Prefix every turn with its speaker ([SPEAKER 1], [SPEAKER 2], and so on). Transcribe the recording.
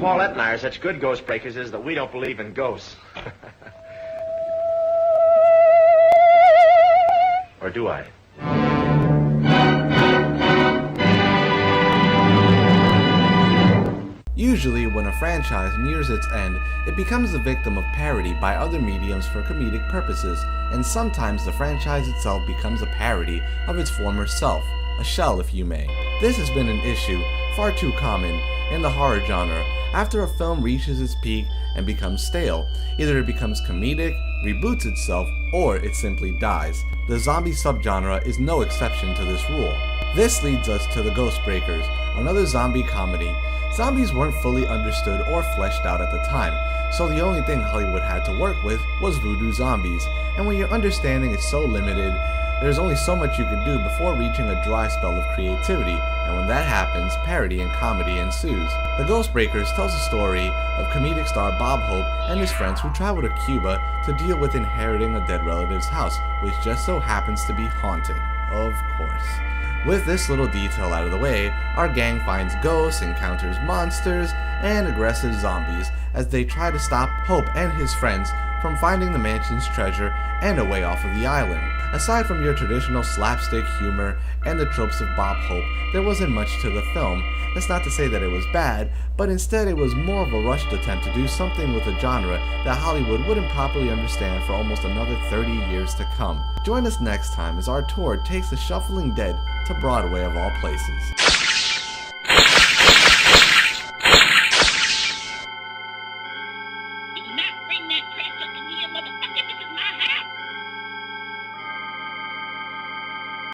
[SPEAKER 1] Paulette and I are such good ghost breakers is that we don't believe in ghosts. Or do I?
[SPEAKER 2] Usually, when a franchise nears its end, it becomes the victim of parody by other mediums for comedic purposes, and sometimes the franchise itself becomes a parody of its former self, a shell if you may. This has been an issue far too common in the horror genre. After a film reaches its peak and becomes stale, either it becomes comedic, reboots itself, or it simply dies. The zombie subgenre is no exception to this rule. This leads us to The Ghostbreakers, another zombie comedy. Zombies weren't fully understood or fleshed out at the time, so the only thing Hollywood had to work with was voodoo zombies, and when your understanding is so limited, there's only so much you can do before reaching a dry spell of creativity, and when that happens, parody and comedy ensues. The Ghostbreakers tells the story of comedic star Bob Hope and his friends who travel to Cuba to deal with inheriting a dead relative's house, which just so happens to be haunted, of course. With this little detail out of the way, our gang finds ghosts, encounters monsters, and aggressive zombies as they try to stop Hope and his friends from finding the mansion's treasure and a way off of the island. Aside from your traditional slapstick humor and the tropes of Bob Hope, there wasn't much to the film. That's not to say that it was bad, but instead it was more of a rushed attempt to do something with a genre that Hollywood wouldn't properly understand for almost another 30 years to come. Join us next time as our tour takes the shuffling dead to Broadway of all places.
[SPEAKER 3] Do not bring that trash up in here, motherfucker!